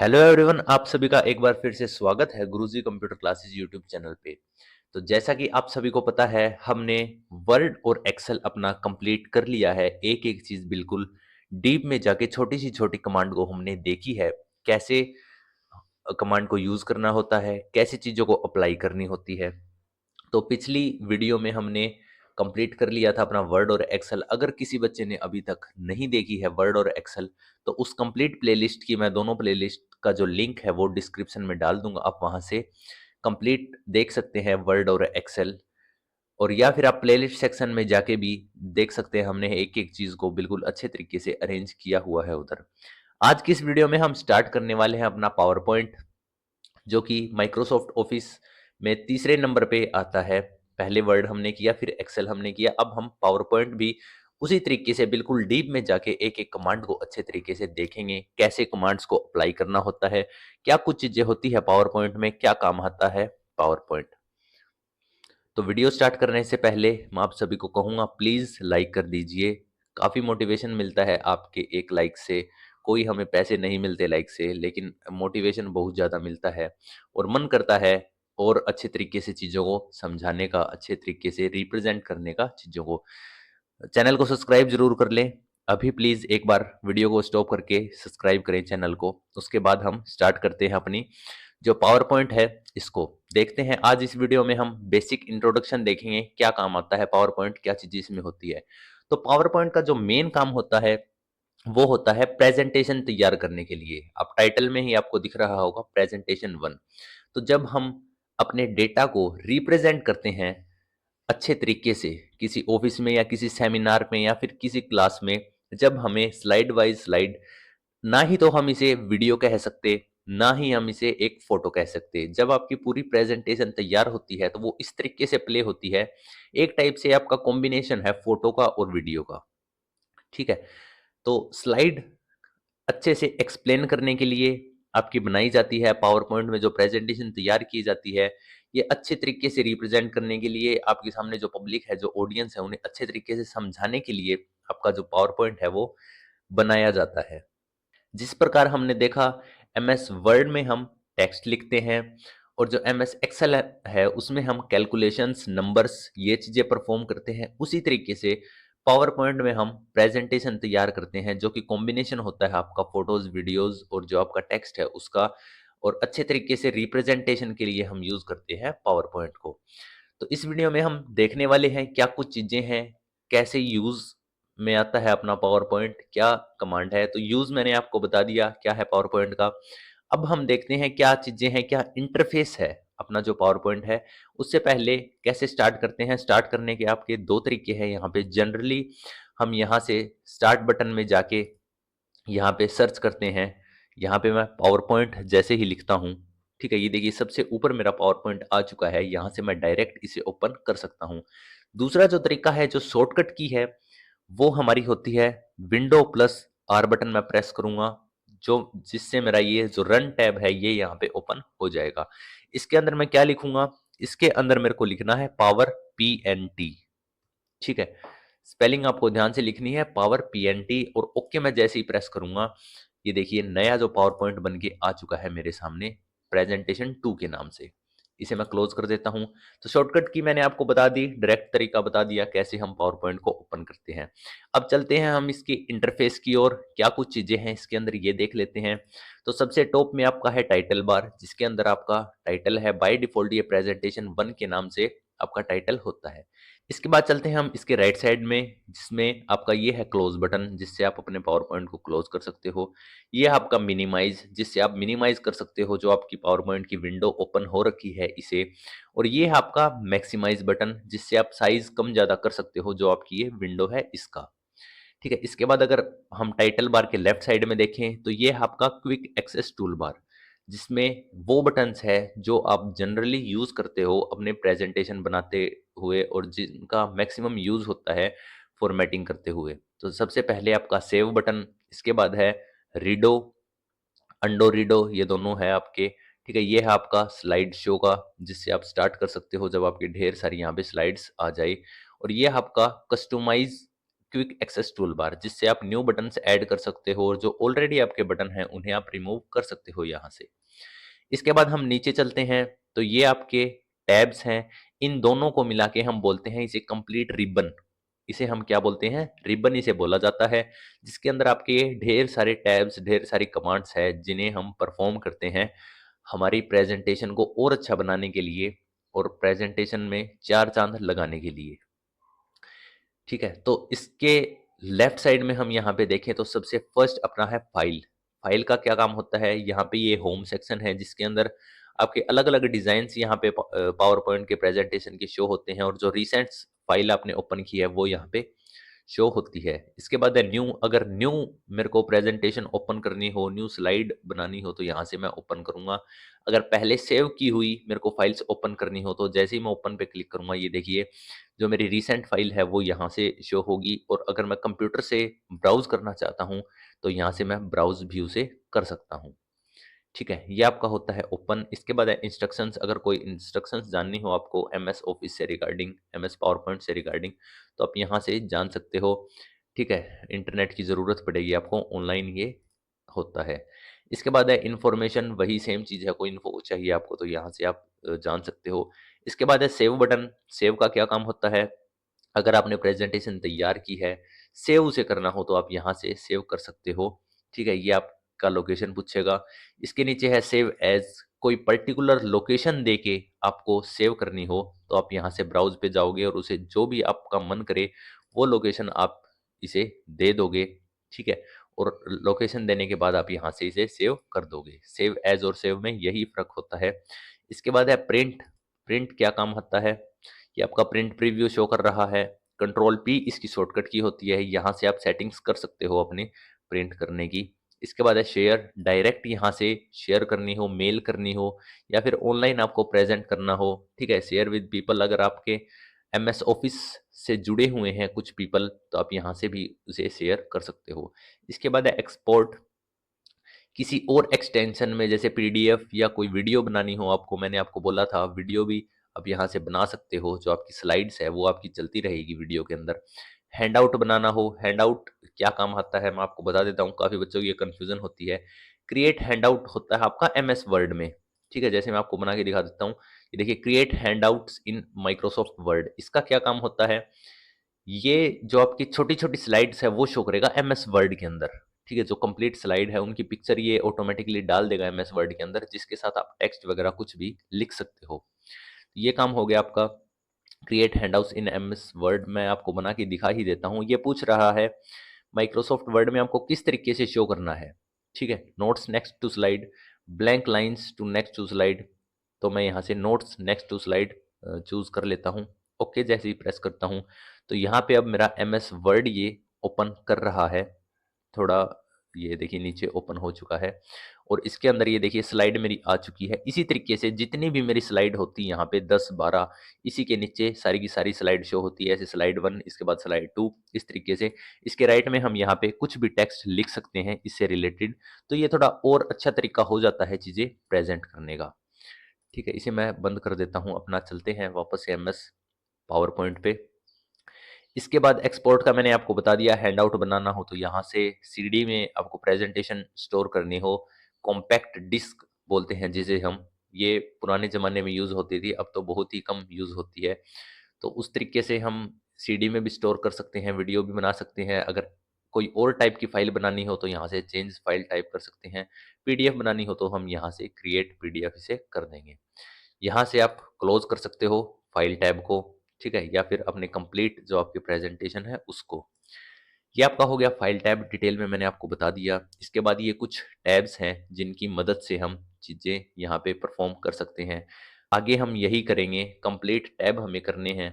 Hello everyone, आप सभी का एक बार फिर से स्वागत है गुरुजी कंप्यूटर क्लासेस यूट्यूब चैनल पे। तो जैसा कि आप सभी को पता है, हमने वर्ड और एक्सेल अपना कंप्लीट कर लिया है। एक एक चीज बिल्कुल डीप में जाके छोटी सी छोटी कमांड को हमने देखी है, कैसे कमांड को यूज करना होता है, कैसे चीजों को अप्लाई करनी होती है। तो पिछली वीडियो में हमने कंप्लीट कर लिया था अपना वर्ड और एक्सेल। अगर किसी बच्चे ने अभी तक नहीं देखी है वर्ड और एक्सेल, तो उस कंप्लीट प्लेलिस्ट की मैं दोनों प्लेलिस्ट का जो लिंक है वो डिस्क्रिप्शन में डाल दूंगा। आप वहां से कंप्लीट देख सकते हैं वर्ड और एक्सेल, और या फिर आप प्लेलिस्ट सेक्शन में जाके भी देख सकते हैं। हमने एक एक चीज को बिल्कुल अच्छे तरीके से अरेंज किया हुआ है उधर। आज की इस वीडियो में हम स्टार्ट करने वाले हैं अपना पावर पॉइंट, जो कि माइक्रोसॉफ्ट ऑफिस में तीसरे नंबर पे आता है। पहले वर्ड हमने किया, फिर एक्सेल हमने किया, अब हम पावर पॉइंट भी उसी तरीके से बिल्कुल डीप में जाके एक एक कमांड को अच्छे तरीके से देखेंगे, कैसे कमांड्स को अप्लाई करना होता है, क्या कुछ चीजें होती है पावर पॉइंट में, क्या काम आता है पावर पॉइंट। तो वीडियो स्टार्ट करने से पहले मैं आप सभी को कहूंगा, प्लीज लाइक कर दीजिए। काफी मोटिवेशन मिलता है आपके एक लाइक से। कोई हमें पैसे नहीं मिलते लाइक से, लेकिन मोटिवेशन बहुत ज्यादा मिलता है और मन करता है और अच्छे तरीके से चीजों को समझाने का, अच्छे तरीके से रिप्रेजेंट करने का चीजों को। चैनल को सब्सक्राइब जरूर कर लें। अभी प्लीज एक बार वीडियो को स्टॉप करके सब्सक्राइब करें चैनल को। उसके बाद हम स्टार्ट करते हैं अपनी जो पावर पॉइंट है, इसको देखते हैं। आज इस वीडियो में हम बेसिक इंट्रोडक्शन देखेंगे, क्या काम आता है पावर पॉइंट, क्या चीजें इसमें होती है। तो पावर पॉइंट का जो मेन काम होता है वो होता है प्रेजेंटेशन तैयार करने के लिए। अब टाइटल में ही आपको दिख रहा होगा प्रेजेंटेशन वन। तो जब हम अपने डेटा को रिप्रेजेंट करते हैं अच्छे तरीके से किसी ऑफिस में या किसी सेमिनार में या फिर किसी क्लास में, जब हमें स्लाइड बाय स्लाइड, ना ही तो हम इसे वीडियो कह सकते, ना ही हम इसे एक फोटो कह सकते, जब आपकी पूरी प्रेजेंटेशन तैयार होती है तो वो इस तरीके से प्ले होती है। एक टाइप से आपका कॉम्बिनेशन है फोटो का और वीडियो का। ठीक है। तो स्लाइड अच्छे से एक्सप्लेन करने के लिए आपकी बनाई जाती है। पावर पॉइंट में जो प्रेजेंटेशन तैयार की जाती है, ये अच्छे तरीके से रिप्रेजेंट करने के लिए, आपके सामने जो पब्लिक है, जो ऑडियंस है, उन्हें अच्छे तरीके से समझाने के लिए आपका जो पावर पॉइंट है वो बनाया जाता है। जिस प्रकार हमने देखा एमएस वर्ड में हम टेक्स्ट लिखते हैं, और जो एमएस एक्सेल है उसमें हम कैलकुलेशंस, नंबर्स, ये चीजें परफॉर्म करते हैं, उसी तरीके से पावर पॉइंट में हम प्रेजेंटेशन तैयार करते हैं, जो कि कॉम्बिनेशन होता है आपका फोटोज, वीडियोज और जो आपका टेक्स्ट है उसका। और अच्छे तरीके से रिप्रेजेंटेशन के लिए हम यूज करते हैं पावर पॉइंट को। तो इस वीडियो में हम देखने वाले हैं क्या कुछ चीजें हैं, कैसे यूज में आता है अपना पावर पॉइंट, क्या कमांड है। तो यूज मैंने आपको बता दिया क्या है पावर पॉइंट का। अब हम देखते हैं क्या चीजें हैं, क्या इंटरफेस है अपना जो पावर पॉइंट है। उससे पहले कैसे स्टार्ट करते हैं, स्टार्ट करने के आपके दो तरीके हैं यहाँ पे। जनरली हम यहाँ से स्टार्ट बटन में जाके यहाँ पे सर्च करते हैं। यहाँ पे मैं पावर पॉइंट जैसे ही लिखता हूँ, ठीक है, ये देखिए सबसे ऊपर मेरा पावर पॉइंट आ चुका है। यहाँ से मैं डायरेक्ट इसे ओपन कर सकता हूँ। दूसरा जो तरीका है, जो शॉर्टकट की है, वो हमारी होती है विंडो प्लस आर बटन मैं प्रेस करूंगा, जो जिससे मेरा ये जो रन टैब है ये यहाँ पे ओपन हो जाएगा। इसके अंदर मैं क्या लिखूंगा, इसके अंदर मेरे को लिखना है पावर PNT। ठीक है, स्पेलिंग आपको ध्यान से लिखनी है, पावर PNT। और ओके मैं जैसे ही प्रेस करूंगा, ये देखिए नया जो पावर पॉइंट बन के आ चुका है मेरे सामने, प्रेजेंटेशन 2 के नाम से। इसे मैं क्लोज कर देता हूं। तो शॉर्टकट की मैंने आपको बता दी, डायरेक्ट तरीका बता दिया कैसे हम पावर पॉइंट को ओपन करते हैं। अब चलते हैं हम इसकी इंटरफेस की ओर, क्या कुछ चीजें हैं इसके अंदर ये देख लेते हैं। तो सबसे टॉप में आपका है टाइटल बार, जिसके अंदर आपका टाइटल है। बाय डिफॉल्ट ये प्रेजेंटेशन 1 के नाम से आपका टाइटल होता है। इसके बाद चलते हैं हम इसके राइट साइड में, जिसमें आपका ये है क्लोज बटन, जिससे आप अपने पावर पॉइंट को क्लोज कर सकते हो। ये है आपका मिनिमाइज, जिससे आप मिनिमाइज कर सकते हो जो आपकी पावर पॉइंट की विंडो ओपन हो रखी है इसे। और ये है आपका मैक्सिमाइज बटन, जिससे आप साइज कम ज्यादा कर सकते हो जो आपकी ये विंडो है इसका। ठीक है। इसके बाद अगर हम टाइटल बार के लेफ्ट साइड में देखें, तो ये है आपका क्विक एक्सेस टूल बार, जिसमें वो बटन्स है जो आप जनरली यूज करते हो अपने प्रेजेंटेशन बनाते हुए, और जिनका मैक्सिमम यूज होता है फॉर्मेटिंग करते हुए। तो सबसे पहले आपका सेव बटन, इसके बाद है रीडो, अंडो रीडो, ये दोनों है आपके। ठीक है, ये है आपका स्लाइड शो का, जिससे आप स्टार्ट कर सकते हो जब आपकी ढेर सारी यहाँ पे स्लाइड्स आ जाए। और ये है आपका customize quick access tool bar, जिससे आप न्यू बटन्स ऐड कर सकते हो और जो ऑलरेडी आपके बटन हैं उन्हें आप रिमूव कर सकते हो यहाँ से। इसके बाद हम नीचे चलते हैं, तो ये आपके टैब्स हैं। इन दोनों को मिला के हम बोलते हैं इसे कंप्लीट रिबन। इसे हम क्या बोलते हैं? रिबन इसे बोला जाता है, जिसके अंदर आपके ढेर सारे टैब्स, ढेर सारी कमांड्स हैं जिन्हें हम परफॉर्म करते हैं हमारी प्रेजेंटेशन को और अच्छा बनाने के लिए और प्रेजेंटेशन में चार चांद लगाने के लिए। ठीक है, तो इसके लेफ्ट साइड में हम यहाँ पे देखें तो सबसे फर्स्ट अपना है फाइल। फाइल का क्या काम होता है? यहाँ पे ये होम सेक्शन है जिसके अंदर आपके अलग अलग डिजाइन्स यहाँ पे पावर पॉइंट के प्रेजेंटेशन के शो होते हैं और जो रिसेंट फाइल आपने ओपन की है वो यहाँ पे शो होती है। इसके बाद है न्यू। अगर न्यू मेरे को प्रेजेंटेशन ओपन करनी हो, न्यू स्लाइड बनानी हो, तो यहाँ से मैं ओपन करूंगा। अगर पहले सेव की हुई मेरे को फाइल्स ओपन करनी हो तो जैसे ही मैं ओपन पे क्लिक करूंगा, ये देखिए जो मेरी रीसेंट फाइल है वो यहाँ से शो होगी। और अगर मैं कंप्यूटर से ब्राउज करना चाहता हूँ तो यहाँ से मैं ब्राउज व्यू से कर सकता हूँ। ठीक है, ये आपका होता है ओपन। इसके बाद है इंस्ट्रक्शंस। अगर कोई इंस्ट्रक्शंस जाननी हो आपको एमएस ऑफिस से रिगार्डिंग, एमएस पावर पॉइंट से रिगार्डिंग, तो आप यहाँ से जान सकते हो। ठीक है, इंटरनेट की ज़रूरत पड़ेगी आपको, ऑनलाइन ये होता है। इसके बाद है इंफॉर्मेशन, वही सेम चीज़ है, कोई इन्फो चाहिए आपको तो यहाँ से आप जान सकते हो। इसके बाद है सेव बटन। सेव का क्या काम होता है? अगर आपने प्रेजेंटेशन तैयार की है, सेव उसे करना हो तो आप यहाँ से सेव कर सकते हो। ठीक है, ये आपका लोकेशन पूछेगा। इसके नीचे है सेव एज। कोई पर्टिकुलर लोकेशन देके आपको सेव करनी हो तो आप यहाँ से ब्राउज पे जाओगे और उसे जो भी आपका मन करे वो लोकेशन आप इसे दे दोगे। ठीक है, और लोकेशन देने के बाद आप यहाँ से इसे सेव कर दोगे। सेव एज और सेव में यही फर्क होता है। इसके बाद है प्रिंट। प्रिंट क्या काम होता है? ये आपका प्रिंट प्रीव्यू शो कर रहा है। कंट्रोल पी इसकी शॉर्टकट की होती है, यहाँ से आप सेटिंग्स कर सकते हो अपनी प्रिंट करने की। इसके बाद है शेयर। डायरेक्ट यहाँ से शेयर करनी हो, मेल करनी हो या फिर ऑनलाइन आपको प्रेजेंट करना हो। ठीक है, शेयर विद पीपल। अगर आपके एमएस ऑफिस से जुड़े हुए हैं कुछ पीपल तो आप यहाँ से भी उसे शेयर कर सकते हो। इसके बाद है एक्सपोर्ट। किसी और एक्सटेंशन में जैसे पीडीएफ या कोई वीडियो बनानी हो आपको, मैंने आपको बोला था वीडियो भी आप यहाँ से बना सकते हो। जो आपकी स्लाइड्स है वो आपकी चलती रहेगी वीडियो के अंदर। हैंडआउट बनाना हो, हैंडआउट क्या काम आता है मैं आपको बता देता हूँ, काफ़ी बच्चों की ये कन्फ्यूजन होती है। क्रिएट हैंडआउट होता है आपका एमएस वर्ड में। ठीक है, जैसे मैं आपको बना के दिखा देता हूँ। ये देखिए, create handouts in Microsoft word. इसका क्या काम होता है? ये जो आपकी छोटी-छोटी स्लाइड्स है वो शो करेगा एमएस वर्ड के अंदर। ठीक है, जो कंप्लीट स्लाइड है उनकी पिक्चर ये ऑटोमेटिकली डाल देगा एमएस वर्ड के अंदर, जिसके साथ आप टेक्स्ट वगैरह कुछ भी लिख सकते हो। ये काम हो गया आपका create handouts in MS word. मैं आपको बना के दिखा ही देता हूँ। ये पूछ रहा है माइक्रोसॉफ्ट वर्ड में आपको किस तरीके से शो करना है। ठीक है, notes next to slide, blank lines to next to slide. तो मैं यहाँ से notes next to slide choose कर लेता हूँ। ओके, जैसे ही प्रेस करता हूँ तो यहाँ पे अब मेरा एमएस वर्ड ये ओपन कर रहा है। थोड़ा ये देखिए नीचे ओपन हो चुका है और इसके अंदर ये देखिए स्लाइड मेरी आ चुकी है। इसी तरीके से जितनी भी मेरी स्लाइड होती है यहाँ पे 10-12, इसी के नीचे सारी की सारी स्लाइड शो होती है। ऐसे स्लाइड 1, इसके बाद स्लाइड 2, इस तरीके से। इसके राइट में हम यहाँ पे कुछ भी टेक्स्ट लिख सकते हैं इससे रिलेटेड। तो ये थोड़ा और अच्छा तरीका हो जाता है चीज़ें प्रेजेंट करने का। ठीक है, इसे मैं बंद कर देता हूँ। अपना चलते हैं वापस से एमएस पावर पॉइंट पे। इसके बाद एक्सपोर्ट का मैंने आपको बता दिया। हैंडआउट बनाना हो तो यहाँ से सीडी में आपको प्रेजेंटेशन स्टोर करनी हो, कॉम्पैक्ट डिस्क बोलते हैं जिसे हम, ये पुराने ज़माने में यूज़ होती थी, अब तो बहुत ही कम यूज़ होती है। तो उस तरीके से हम सीडी में भी स्टोर कर सकते हैं, वीडियो भी बना सकते हैं। अगर कोई और टाइप की फ़ाइल बनानी हो तो यहाँ से चेंज फ़ाइल टाइप कर सकते हैं। पीडीएफ बनानी हो तो हम यहाँ से क्रिएट पीडीएफ इसे कर देंगे। यहाँ से आप क्लोज कर सकते हो फाइल टैब को। ठीक है, या फिर अपने कंप्लीट जो आपकी प्रेजेंटेशन है उसको। ये आपका हो गया फाइल टैब, डिटेल में मैंने आपको बता दिया। इसके बाद ये कुछ टैब्स हैं जिनकी मदद से हम चीज़ें यहाँ पे परफॉर्म कर सकते हैं। आगे हम यही करेंगे, कंप्लीट टैब हमें करने हैं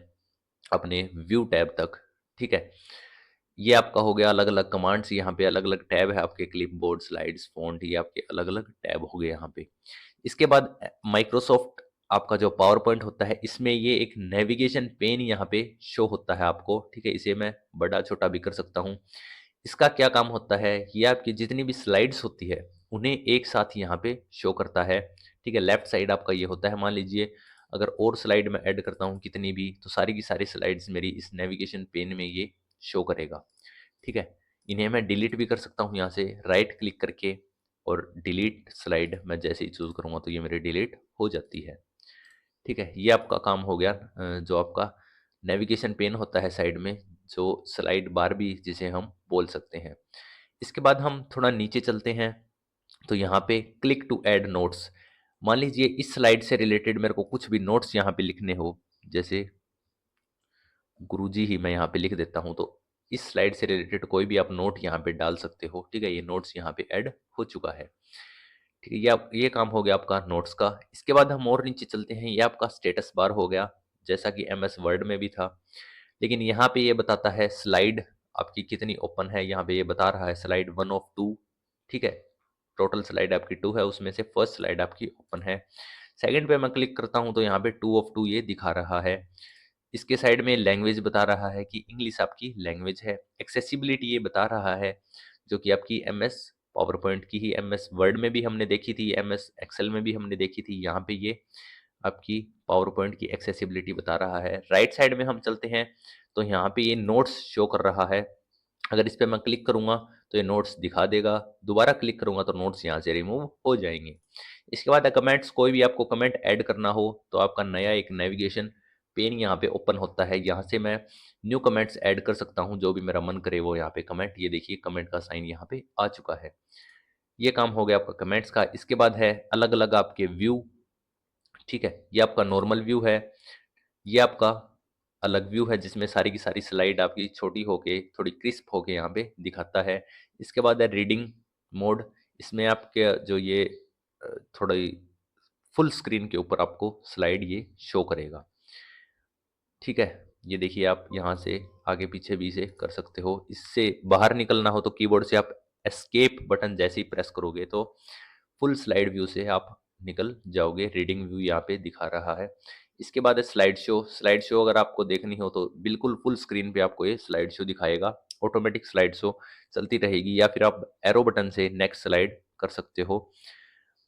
अपने व्यू टैब तक। ठीक है, ये आपका हो गया अलग अलग कमांड्स। यहाँ पे अलग अलग टैब है आपके, क्लिपबोर्ड, स्लाइड्स, फॉन्ट, ये आपके अलग अलग टैब हो गए यहाँ पे। इसके बाद माइक्रोसॉफ्ट आपका जो पावर पॉइंट होता है इसमें ये एक नेविगेशन पेन यहाँ पे शो होता है आपको। ठीक है, इसे मैं बड़ा छोटा भी कर सकता हूँ। इसका क्या काम होता है? ये आपकी जितनी भी स्लाइड्स होती है उन्हें एक साथ यहाँ पे शो करता है। ठीक है, लेफ्ट साइड आपका ये होता है। मान लीजिए अगर और स्लाइड में ऐड करता हूँ कितनी भी, तो सारी की सारी स्लाइड्स मेरी इस नेविगेशन पेन में ये शो करेगा। ठीक है, इन्हें मैं डिलीट भी कर सकता हूँ यहाँ से राइट क्लिक करके, और डिलीट स्लाइड मैं जैसे ही चूज़ करूँगा तो ये मेरी डिलीट हो जाती है। ठीक है, ये आपका काम हो गया। जो आपका नेविगेशन पेन होता है साइड में, जो स्लाइड बार भी जिसे हम बोल सकते हैं। इसके बाद हम थोड़ा नीचे चलते हैं, तो यहाँ पे क्लिक टू ऐड नोट्स। मान लीजिए इस स्लाइड से रिलेटेड मेरे को कुछ भी नोट्स यहाँ पे लिखने हो, जैसे गुरुजी ही मैं यहाँ पे लिख देता हूँ, तो इस स्लाइड से रिलेटेड कोई भी आप नोट यहाँ पे डाल सकते हो। ठीक है, ये नोट्स यहाँ पे ऐड हो चुका है। ठीक है, ये काम हो गया आपका नोट्स का। इसके बाद हम और नीचे चलते हैं, ये आपका स्टेटस बार हो गया, जैसा कि एमएस वर्ड में भी था, लेकिन यहाँ पे ये बताता है स्लाइड आपकी कितनी ओपन है। यहाँ पे ये बता रहा है स्लाइड 1 ऑफ 2। ठीक है, टोटल स्लाइड आपकी 2 है, उसमें से फर्स्ट स्लाइड आपकी ओपन है। सेकंड पे मैं क्लिक करता हूँ तो यहाँ पे 2 ऑफ 2 ये दिखा रहा है। इसके साइड में लैंग्वेज बता रहा है कि इंग्लिश आपकी लैंग्वेज है। एक्सेसिबिलिटी ये बता रहा है, जो कि आपकी एमएस पावर पॉइंट की ही एमएस वर्ड में भी हमने देखी थी, एमएस एक्सेल में भी हमने देखी थी। यहाँ पे ये आपकी पावर पॉइंट की एक्सेसिबिलिटी बता रहा है। राइट साइड में हम चलते हैं तो यहाँ पे ये नोट्स शो कर रहा है। अगर इस पे मैं क्लिक करूंगा तो ये नोट्स दिखा देगा, दोबारा क्लिक करूंगा तो नोट्स यहाँ से रिमूव हो जाएंगे। इसके बाद कमेंट्स, कोई भी आपको कमेंट ऐड करना हो तो आपका नया एक नेविगेशन पेन यहाँ पे ओपन होता है। यहाँ से मैं न्यू कमेंट्स ऐड कर सकता हूँ, जो भी मेरा मन करे वो यहाँ पे कमेंट, ये देखिए कमेंट का साइन यहाँ पे आ चुका है। ये काम हो गया आपका कमेंट्स का। इसके बाद है अलग अलग आपके व्यू। ठीक है, ये आपका नॉर्मल व्यू है, ये आपका अलग व्यू है जिसमें सारी की सारी स्लाइड आपकी छोटी होके थोड़ी क्रिस्प होके यहाँ पे दिखाता है। इसके बाद है रीडिंग मोड, इसमें आपके जो ये थोड़ी फुल स्क्रीन के ऊपर आपको स्लाइड ये शो करेगा। ठीक है, ये देखिए आप यहाँ से आगे पीछे भी इसे कर सकते हो। इससे बाहर निकलना हो तो कीबोर्ड से आप एस्केप बटन जैसे ही प्रेस करोगे तो फुल स्लाइड व्यू से आप निकल जाओगे। रीडिंग व्यू यहाँ पे दिखा रहा है। इसके बाद है स्लाइड शो। स्लाइड शो अगर आपको देखनी हो तो बिल्कुल फुल स्क्रीन पे आपको ये स्लाइड शो दिखाएगा। ऑटोमेटिक स्लाइड शो चलती रहेगी, या फिर आप एरो बटन से नेक्स्ट स्लाइड कर सकते हो,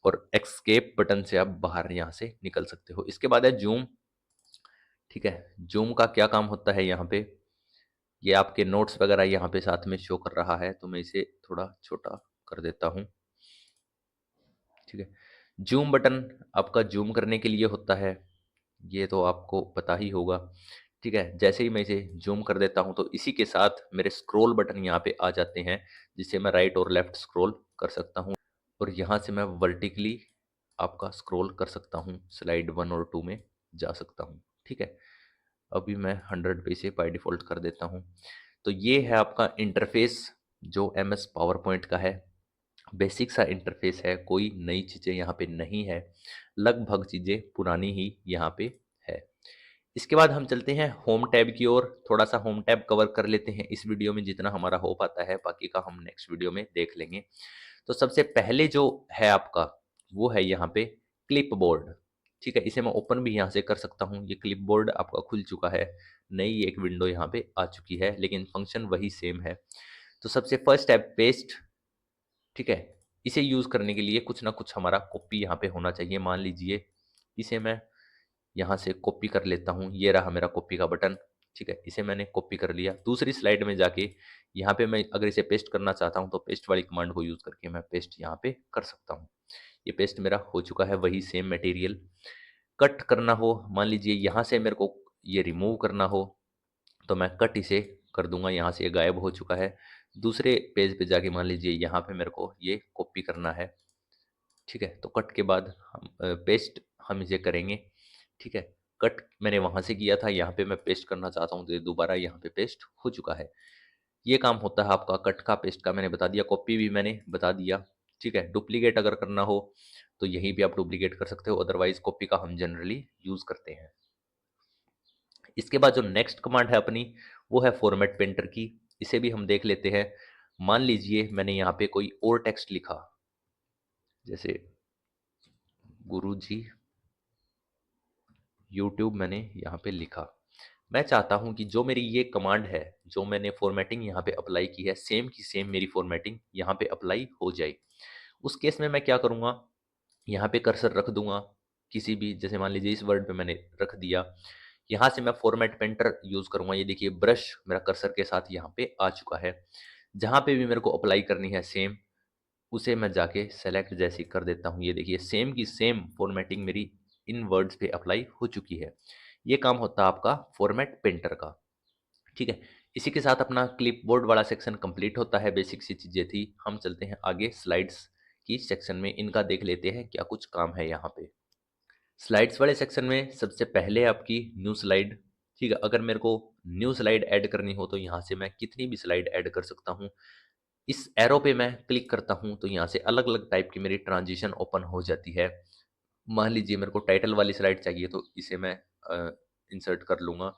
और एस्केप बटन से आप बाहर यहाँ से निकल सकते हो। इसके बाद है जूम। ठीक है, जूम का क्या काम होता है यहाँ पे, ये आपके नोट्स वगैरह यहाँ पे साथ में शो कर रहा है, तो मैं इसे थोड़ा छोटा कर देता हूँ। ठीक है, जूम बटन आपका जूम करने के लिए होता है, ये तो आपको पता ही होगा। ठीक है, जैसे ही मैं इसे जूम कर देता हूँ तो इसी के साथ मेरे स्क्रॉल बटन यहाँ पे आ जाते हैं, जिससे मैं राइट और लेफ्ट स्क्रॉल कर सकता हूँ, और यहाँ से मैं वर्टिकली आपका स्क्रॉल कर सकता हूँ, स्लाइड 1 और 2 में जा सकता हूँ। ठीक है, अभी मैं 100 पे इसे बाय डिफ़ॉल्ट कर देता हूँ। तो ये है आपका इंटरफ़ेस जो एमएस पावर पॉइंट का है। बेसिक सा इंटरफ़ेस है, कोई नई चीज़ें यहाँ पे नहीं है, लगभग चीज़ें पुरानी ही यहाँ पे है। इसके बाद हम चलते हैं होम टैब की ओर, थोड़ा-सा होम टैब कवर कर लेते हैं इस वीडियो में जितना हमारा हो पाता है, बाकी का हम नेक्स्ट वीडियो में देख लेंगे। तो सबसे पहले जो है आपका, वो है यहाँ पे क्लिपबोर्ड। ठीक है, इसे मैं ओपन भी यहाँ से कर सकता हूँ। ये क्लिपबोर्ड आपका खुल चुका है, नई एक विंडो यहाँ पे आ चुकी है, लेकिन फंक्शन वही सेम है। तो सबसे फर्स्ट है पेस्ट। ठीक है, इसे यूज़ करने के लिए कुछ ना कुछ हमारा कॉपी यहाँ पे होना चाहिए। मान लीजिए इसे मैं यहाँ से कॉपी कर लेता हूँ, ये रहा मेरा कॉपी का बटन। ठीक है, इसे मैंने कॉपी कर लिया। दूसरी स्लाइड में जाके यहाँ पे मैं अगर इसे पेस्ट करना चाहता हूँ तो पेस्ट वाली कमांड को यूज़ करके मैं पेस्ट यहाँ पे कर सकता हूँ। ये पेस्ट मेरा हो चुका है, वही सेम मटेरियल। कट करना हो, मान लीजिए यहाँ से मेरे को ये रिमूव करना हो तो मैं कट इसे कर दूंगा, यहाँ से ये गायब हो चुका है। दूसरे पेज पे जाके मान लीजिए यहाँ पे मेरे को ये कॉपी करना है। ठीक है, तो कट के बाद हम पेस्ट हम इसे करेंगे। ठीक है, कट मैंने वहाँ से किया था, यहाँ पे मैं पेस्ट करना चाहता हूँ तो ये दोबारा यहाँ पे पेस्ट हो चुका है। ये काम होता है आपका कट का, पेस्ट का मैंने बता दिया, कॉपी भी मैंने बता दिया। ठीक है, डुप्लीकेट अगर करना हो तो यहीं भी आप डुप्लीकेट कर सकते हो, अदरवाइज कॉपी का हम जनरली यूज़ करते हैं। इसके बाद जो नेक्स्ट कमांड है अपनी, वो है फॉर्मेट पेंटर की। इसे भी हम देख लेते हैं। मान लीजिए मैंने यहाँ पे कोई और टेक्स्ट लिखा, जैसे गुरुजी यूट्यूब मैंने यहाँ पे लिखा। मैं चाहता हूँ कि जो मेरी ये कमांड है, जो मैंने फॉर्मेटिंग यहाँ पे अप्लाई की है, सेम की सेम मेरी फॉर्मेटिंग यहाँ पे अप्लाई हो जाए। उस केस में मैं क्या करूँगा, यहाँ पे कर्सर रख दूंगा किसी भी, जैसे मान लीजिए इस वर्ड पे मैंने रख दिया, यहाँ से मैं फॉर्मेट पेंटर यूज़ करूँगा। ये देखिए ब्रश मेरा कर्सर के साथ यहाँ पे आ चुका है। जहाँ पे भी मेरे को अप्लाई करनी है सेम, उसे मैं जाके सेलेक्ट जैसी कर देता हूँ। ये देखिए सेम की सेम फॉर्मेटिंग मेरी इन वर्ड्स पे अप्लाई हो चुकी है। ये काम होता है आपका फॉर्मेट पेंटर का, ठीक है। इसी के साथ अपना क्लिपबोर्ड वाला सेक्शन कंप्लीट होता है। बेसिक सी चीज़ें थी। हम चलते हैं आगे स्लाइड्स की सेक्शन में। इनका देख लेते हैं क्या कुछ काम है यहाँ पे। स्लाइड्स वाले सेक्शन में सबसे पहले आपकी न्यू स्लाइड, ठीक है। अगर मेरे को न्यू स्लाइड ऐड करनी हो तो यहाँ से मैं कितनी भी स्लाइड ऐड कर सकता हूँ। इस एरो पे मैं क्लिक करता हूँ तो यहाँ से अलग अलग टाइप की मेरी ट्रांजिशन ओपन हो जाती है। मान लीजिए मेरे को टाइटल वाली स्लाइड चाहिए तो इसे मैं इंसर्ट कर लूँगा।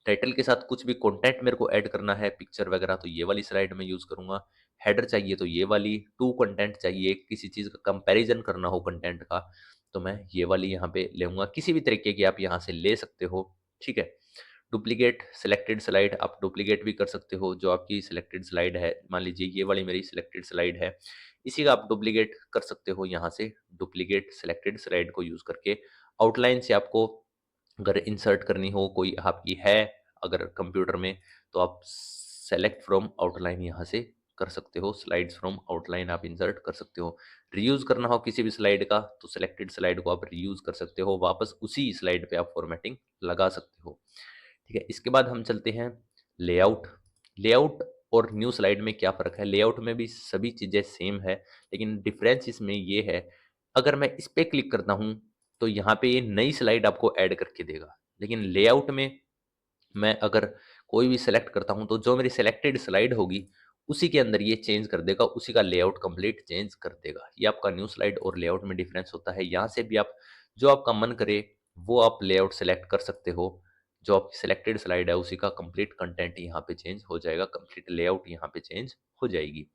टाइटल के साथ कुछ भी कंटेंट मेरे को ऐड करना है, पिक्चर वगैरह, तो ये वाली स्लाइड मैं यूज़ करूँगा। हेडर चाहिए तो ये वाली, टू कंटेंट चाहिए, किसी चीज़ का कंपैरिजन करना हो कंटेंट का, तो मैं ये वाली यहाँ पे लेऊँगा। किसी भी तरीके की आप यहाँ से ले सकते हो, ठीक है। डुप्लीकेट सिलेक्टेड स्लाइड आप डुप्लीकेट भी कर सकते हो। जो आपकी सिलेक्टेड स्लाइड है, मान लीजिए ये वाली मेरी सिलेक्टेड स्लाइड है, इसी का आप डुप्लीकेट कर सकते हो यहाँ से। डुप्लीकेट सिलेक्टेड स्लाइड को यूज़ करके आउटलाइन से आपको अगर इंसर्ट करनी हो कोई आपकी है अगर कंप्यूटर में, तो आप सेलेक्ट फ्रॉम आउटलाइन यहाँ से कर सकते हो। स्लाइड्स फ्रॉम आउटलाइन आप इंसर्ट कर सकते हो। रीयूज़ करना हो किसी भी स्लाइड का तो सेलेक्टेड स्लाइड को आप रीयूज़ कर सकते हो, वापस उसी स्लाइड पे आप फॉर्मेटिंग लगा सकते हो, ठीक है। इसके बाद हम चलते हैं लेआउट। लेआउट और न्यू स्लाइड में क्या फ़र्क है? लेआउट में भी सभी चीज़ें सेम है, लेकिन डिफरेंस इसमें ये है, अगर मैं इस पे क्लिक करता हूँ, तो यहाँ पे ये नई स्लाइड आपको ऐड करके देगा। लेकिन लेआउट में मैं अगर कोई भी सेलेक्ट करता हूँ, तो जो मेरी सेलेक्टेड स्लाइड होगी, उसी के अंदर ये चेंज कर देगा, उसी का लेआउट कंप्लीट चेंज कर देगा। ये आपका न्यू स्लाइड और लेआउट में डिफरेंस होता है। यहाँ से भी आप जो आपका मन करे, वो आप लेआउट सेलेक्ट कर सकते हो। जो आपकी सिलेक्टेड स्लाइड है, उसी का कंप्लीट कंटेंट यहाँ पे चेंज हो जाएगा, कंप्लीट लेआउट यहाँ पे चेंज हो जाएगी।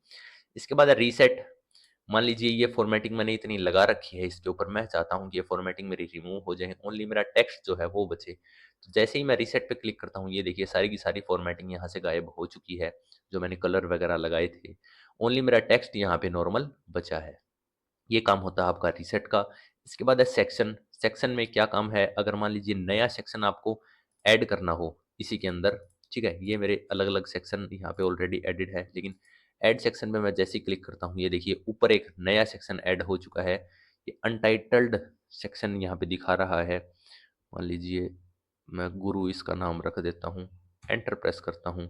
इसके बाद रीसेट। मान लीजिए ये फॉर्मेटिंग मैंने इतनी लगा रखी है इसके ऊपर, मैं चाहता हूँ कि ये फॉर्मेटिंग मेरी रिमूव हो जाए, ओनली मेरा टेक्स्ट जो है वो बचे। तो जैसे ही मैं रीसेट पे क्लिक करता हूँ, ये देखिए सारी की सारी फॉर्मेटिंग यहाँ से गायब हो चुकी है। जो मैंने कलर वगैरह लगाए थे, ओनली मेरा टेक्स्ट यहाँ पे नॉर्मल बचा है। ये काम होता है आपका रीसेट का। इसके बाद है सेक्शन। सेक्शन में क्या काम है? अगर मान लीजिए नया सेक्शन आपको ऐड करना हो इसी के अंदर, ठीक है। ये मेरे अलग-अलग सेक्शन यहाँ पे ऑलरेडी एडेड है, लेकिन ऐड सेक्शन में मैं जैसे ही क्लिक करता हूँ, ये देखिए ऊपर एक नया सेक्शन ऐड हो चुका है। ये अनटाइटल्ड सेक्शन यहाँ पे दिखा रहा है। मान लीजिए मैं गुरु इसका नाम रख देता हूँ, एंटर प्रेस करता हूँ।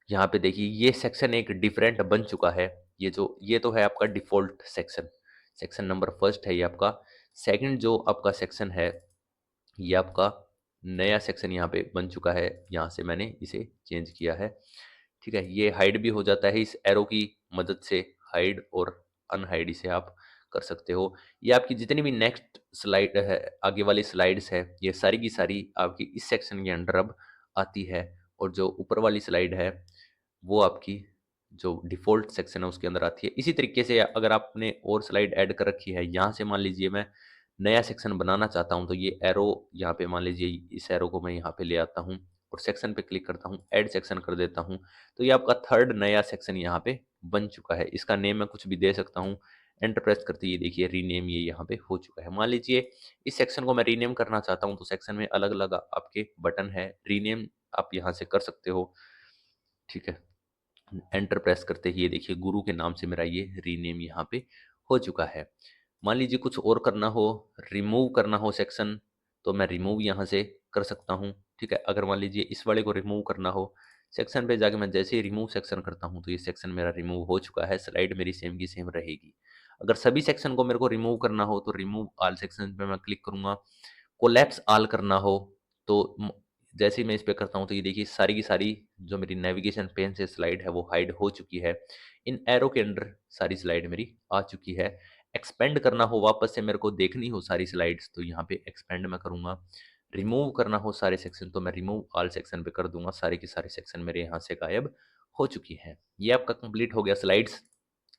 यहाँ पे देखिए ये सेक्शन एक डिफरेंट बन चुका है। ये तो है आपका default section, section number first है ये आपका। सेकंड जो आपका सेक्शन है, ये आपका नया सेक्शन यहाँ पे बन चुका है। यहाँ से मैंने इसे चेंज किया है, ठीक है। ये हाइड भी हो जाता है इस एरो की मदद से। हाइड और अनहाइड इसे आप कर सकते हो। ये आपकी जितनी भी नेक्स्ट स्लाइड है, आगे वाली स्लाइड्स है, ये सारी की सारी आपकी इस सेक्शन के अंडर अब आती है। और जो ऊपर वाली स्लाइड है, वो आपकी जो डिफ़ॉल्ट सेक्शन है उसके अंदर आती है। इसी तरीके से अगर आपने और स्लाइड ऐड कर रखी है, यहाँ से मान लीजिए मैं नया सेक्शन बनाना चाहता हूँ, तो ये एरो यहाँ पे मान लीजिए इस एरो को मैं यहाँ पे ले आता हूँ और सेक्शन पे क्लिक करता हूँ, ऐड सेक्शन कर देता हूँ। तो ये आपका थर्ड नया सेक्शन यहाँ पे बन चुका है। इसका नेम मैं कुछ भी दे सकता हूँ। एंटर प्रेस करते ही देखिए रीनेम ये यहाँ पे हो चुका है। मान लीजिए इस सेक्शन को मैं रीनेम करना चाहता हूँ, तो सेक्शन में अलग-अलग आपके बटन है, रीनेम आप यहाँ से कर सकते हो, ठीक है। एंटर प्रेस करते ही ये देखिए गुरु के नाम से मेरा ये रीनेम यहाँ पे हो चुका है। मान लीजिए कुछ और करना हो, रिमूव करना हो सेक्शन, तो मैं रिमूव यहाँ से कर सकता हूँ, ठीक है। अगर मान लीजिए इस वाले को रिमूव करना हो, सेक्शन पे जाके मैं जैसे ही रिमूव सेक्शन करता हूँ, तो ये सेक्शन मेरा रिमूव हो चुका है, स्लाइड मेरी सेम की सेम रहेगी। अगर सभी सेक्शन को मेरे को रिमूव करना हो, तो रिमूव ऑल सेक्शन पे मैं क्लिक करूँगा। कोलैप्स ऑल करना हो, तो जैसे ही मैं इस पे करता हूँ, तो ये देखिए सारी की सारी जो मेरी नेविगेशन पेन से स्लाइड है वो हाइड हो चुकी है। इन एरो के अंडर सारी स्लाइड मेरी आ चुकी है। एक्सपेंड करना हो, वापस से मेरे को देखनी हो सारी स्लाइड्स, तो यहाँ पे एक्सपेंड मैं करूँगा। रिमूव करना हो सारे सेक्शन, तो मैं रिमूव ऑल सेक्शन पे कर दूँगा। सारे के सारे सेक्शन मेरे यहाँ से गायब हो चुकी हैं। ये आपका कंप्लीट हो गया स्लाइड्स।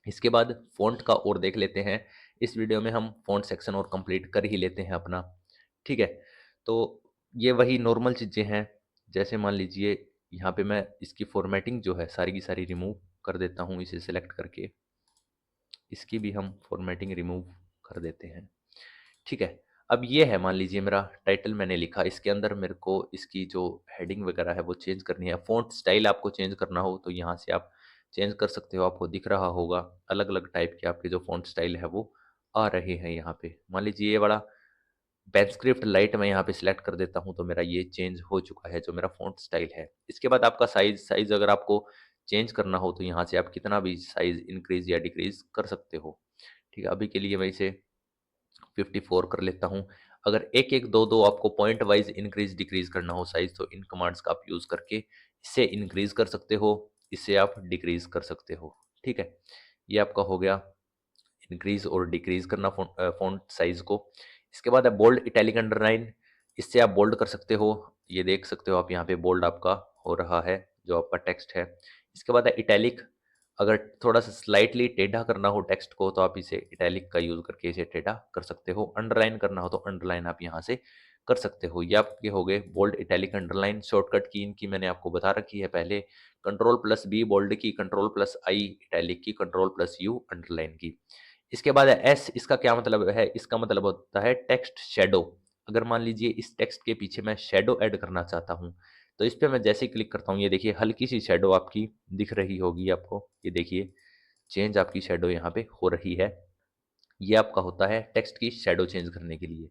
इसके बाद फ़ॉन्ट का और देख लेते हैं। इस वीडियो में हम फ़ॉन्ट सेक्शन और कंप्लीट कर ही लेते हैं अपना, ठीक है। तो ये वही नॉर्मल चीज़ें हैं। जैसे मान लीजिए यहाँ पे मैं इसकी फ़ॉर्मेटिंग जो है सारी की सारी रिमूव कर देता हूँ, इसे सेलेक्ट करके। इसकी भी हम फ़ॉर्मेटिंग रिमूव कर देते हैं, ठीक है। अब ये है, मान लीजिए मेरा टाइटल मैंने लिखा, इसके अंदर मेरे को इसकी जो हेडिंग वगैरह है वो चेंज करनी है। फ़ॉन्ट स्टाइल आपको चेंज करना हो तो यहाँ से आप चेंज कर सकते हो, आपको दिख रहा होगा अलग-अलग टाइप के आपके जो फ़ॉन्ट स्टाइल है वो आ रहे हैं यहाँ पे। मान लीजिए ये वाला पेनस्क्रिप्ट लाइट मैं यहाँ पे सिलेक्ट कर देता हूँ तो मेरा ये चेंज हो चुका है जो मेरा फ़ॉन्ट स्टाइल है। इसके बाद आपका साइज़ अगर आपको चेंज करना हो तो यहाँ से आप कितना भी साइज़ इंक्रीज़ या डिक्रीज़ कर सकते हो। ठीक है, अभी के लिए मैं इसे 54 कर लेता हूँ। अगर 1-1, 2-2 आपको पॉइंट वाइज़ इंक्रीज़ डिक्रीज़ करना हो साइज़ तो इन कमांड्स का आप यूज़ करके इसे इंक्रीज़ कर सकते हो, इसे आप डिक्रीज़ कर सकते हो। ठीक है? ये आपका हो गया इंक्रीज़ और डिक्रीज़ करना फ़ॉन्ट साइज़ को। इसके बाद है बोल्ड, इटैलिक, अंडरलाइन, इससे आप बोल्ड कर सकते हो। ये देख सकते हो आप यहाँ पे बोल्ड आपका हो रहा है, जो आपका टेक्स्ट है। इसके बाद है इटैलिक, अगर थोड़ा-सा स्लाइटली टेढ़ा करना हो टेक्स्ट को तो आप इसे इटैलिक का यूज़ करके इसे टेढ़ा कर सकते हो। अंडरलाइन करना हो तो अंडरलाइन आप यहाँ से कर सकते हो। ये आपके हो गए बोल्ड, इटैलिक, अंडरलाइन। शॉर्टकट की इनकी मैंने आपको बता रखी है पहले, कंट्रोल+B बोल्ड की, कंट्रोल+I इटैलिक की, कंट्रोल+U अंडरलाइन की। इसके बाद है एस, इसका क्या मतलब है? इसका मतलब होता है टेक्स्ट शैडो। अगर मान लीजिए इस टेक्स्ट के पीछे मैं शैडो ऐड करना चाहता हूँ, तो इस पे मैं जैसे ही क्लिक करता हूँ, ये देखिए हल्की-सी शैडो आपकी दिख रही होगी आपको। ये देखिए चेंज आपकी शैडो यहाँ पे हो रही है। ये आपका होता है टेक्स्ट की शैडो चेंज करने के लिए।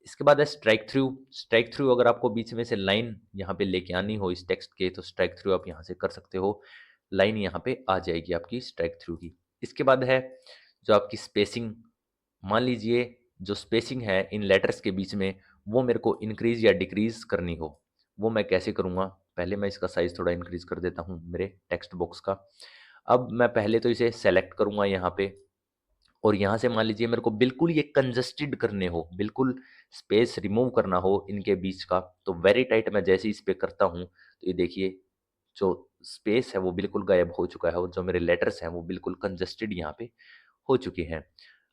इसके बाद है स्ट्राइक थ्रू। स्ट्राइक थ्रू अगर आपको बीच में से लाइन यहाँ पे लेके आनी हो इस टेक्स्ट के तो स्ट्राइक थ्रू आप यहाँ से कर सकते हो। लाइन यहाँ पे आ जाएगी आपकी स्ट्राइक थ्रू की। इसके बाद है जो आपकी स्पेसिंग, मान लीजिए जो स्पेसिंग है इन लेटर्स के बीच में वो मेरे को इंक्रीज़ या डिक्रीज़ करनी हो, वो मैं कैसे करूँगा? पहले मैं इसका साइज़ थोड़ा इंक्रीज़ कर देता हूँ मेरे टेक्स्ट बॉक्स का। अब मैं पहले तो इसे सेलेक्ट करूँगा यहाँ पे और यहाँ से मान लीजिए मेरे को बिल्कुल ये कंजस्टेड करने हो, बिल्कुल स्पेस रिमूव करना हो इनके बीच का, तो वेरी टाइट मैं जैसे ही इस पे करता हूँ, तो ये देखिए जो स्पेस है वो बिल्कुल गायब हो चुका है और जो मेरे लेटर्स हैं वो बिल्कुल कंजस्टेड यहाँ पे हो चुके हैं।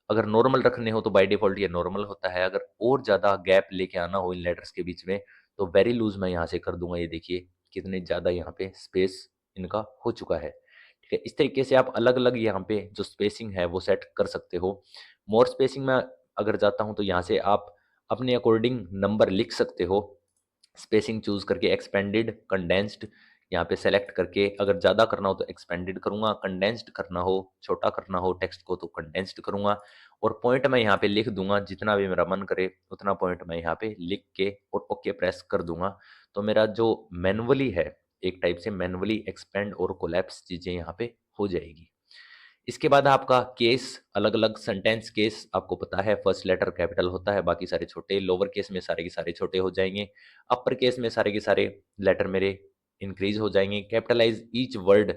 अगर नॉर्मल रखने हो तो बाय डिफ़ॉल्ट ये नॉर्मल होता है, अगर और ज़्यादा गैप लेके आना हो इन लेटर्स के बीच में, तो वेरी लूज़ मैं यहाँ से कर दूँगा, ये देखिए कितने ज़्यादा यहाँ पे स्पेस इनका हो चुका है। ठीक है? इस तरीके से आप अलग-अलग यहाँ पे जो स्पेसिंग है वो सेट कर सकते हो। मोर स्पेसिंग में अगर जाता हूँ तो यहाँ से आप अपने अकॉर्डिंग नंबर लिख सकते हो। स्पेसिंग चूज़ करके एक्सपेंडेड, कंडेंस्ड यहाँ पे सेलेक्ट करके अगर ज़्यादा करना हो तो एक्सपेंडेड करूँगा, कंडेंस्ड करना हो, छोटा करना हो टेक्स्ट को तो कंडेंस्ड करूँगा और पॉइंट मैं यहाँ पे लिख दूँगा, जितना भी मेरा मन करे उतना पॉइंट मैं यहाँ पे लिख के और ओके प्रेस कर दूँगा। तो मेरा जो मैनुअली है, एक टाइप से मैनुअली एक्सपेंड और कोलैप्स चीज़ें यहाँ पे हो जाएगी। इसके बाद आपका केस, अलग-अलग सेंटेंस केस आपको पता है, फर्स्ट लेटर कैपिटल होता है, बाकी सारे छोटे, लोअर केस में सारे के सारे छोटे हो जाएँगे, अपर केस में सारे के सारे लेटर मेरे इंक्रीज़ हो जाएँगे, कैपिटलाइज़ ईच वर्ड,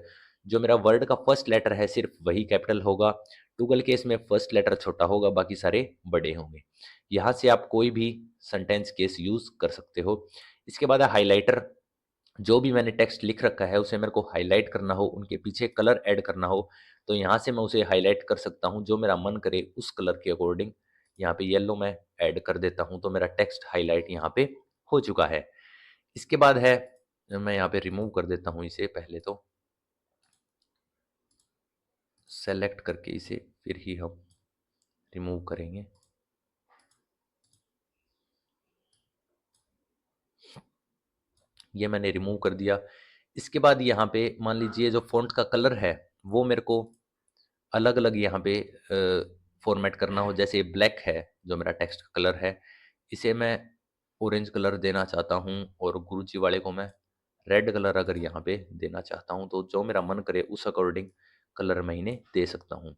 जो मेरा वर्ड का फर्स्ट लेटर है सिर्फ़ वही कैपिटल होगा, ट्यूगल केस में फर्स्ट लेटर छोटा होगा, बाकी सारे बड़े होंगे। यहाँ से आप कोई भी सेंटेंस केस यूज़ कर सकते हो। इसके बाद है हाइलाइटर, जो भी मैंने टेक्स्ट लिख रखा है उसे मेरे को हाइलाइट करना हो, उनके पीछे कलर ऐड करना हो, तो यहाँ से मैं उसे हाइलाइट कर सकता हूँ, जो मेरा मन करे उस कलर के अकॉर्डिंग। यहाँ पे येलो मैं ऐड कर देता हूँ, तो मेरा टेक्स्ट हाइलाइट यहाँ पे हो चुका है। इसके बाद है मैं यहाँ पे रिमूव कर देता हूँ इसे पहले तो, सेलेक्ट करके इसे फिर ही हम रिमूव करेंगे। ये मैंने रिमूव कर दिया। इसके बाद यहाँ पे मान लीजिए जो फ़ॉन्ट का कलर है, वो मेरे को अलग-अलग यहाँ पे फ़ॉर्मेट करना हो, जैसे ब्लैक है जो मेरा टेक्स्ट का कलर है, इसे मैं ऑरेंज कलर देना चाहता हूँ और गुरुजी वाले को मैं रेड कलर अगर यहाँ पे देना चाहता हूँ, तो जो मेरा मन करे उस अकॉर्डिंग कलर मैं इन्हें दे सकता हूँ।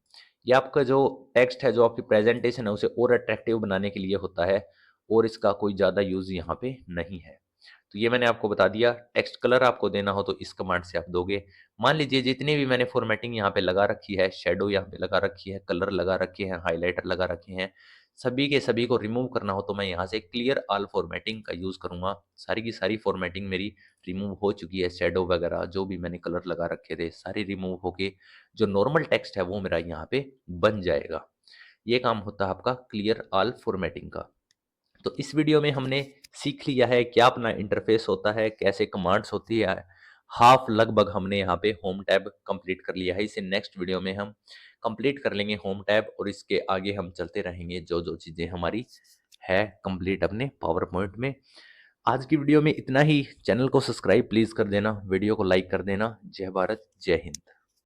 ये आपका जो टेक्स्ट है, जो आपकी प्रेज़ेंटेशन है, उसे और अट्रैक्टिव बनाने के लिए होता है और इसका कोई ज़्यादा यूज़ यहाँ पे नहीं है। तो ये मैंने आपको बता दिया, टेक्स्ट कलर आपको देना हो तो इस कमांड से आप दोगे। मान लीजिए जितनी भी मैंने फ़ॉर्मेटिंग यहाँ पे लगा रखी है, शैडो यहाँ पे लगा रखी है, कलर लगा रखे हैं, हाइलाइटर लगा रखे हैं, सभी के सभी को रिमूव करना हो तो मैं यहाँ से क्लियर ऑल फ़ॉर्मेटिंग का यूज़ करूँगा। सारी की सारी फ़ॉर्मेटिंग मेरी रिमूव हो चुकी है, शैडो वगैरह जो भी मैंने कलर लगा रखे थे, सारे रिमूव होके जो नॉर्मल टेक्स्ट है वो मेरा यहाँ पे बन जाएगा। ये काम होता है आपका क्लियर ऑल फ़ॉर्मेटिंग का। तो इस वीडियो में हमने सीख लिया है क्या अपना इंटरफेस होता है, कैसे कमांड्स होती है। हाफ लगभग हमने यहाँ पे होम टैब कंप्लीट कर लिया है। इसे नेक्स्ट वीडियो में हम कंप्लीट कर लेंगे होम टैब और इसके आगे हम चलते रहेंगे जो जो चीज़ें हमारी है कंप्लीट अपने पावर पॉइंट में। आज की वीडियो में इतना ही। चैनल को सब्सक्राइब प्लीज़ कर देना, वीडियो को लाइक कर देना। जय भारत, जय हिंद।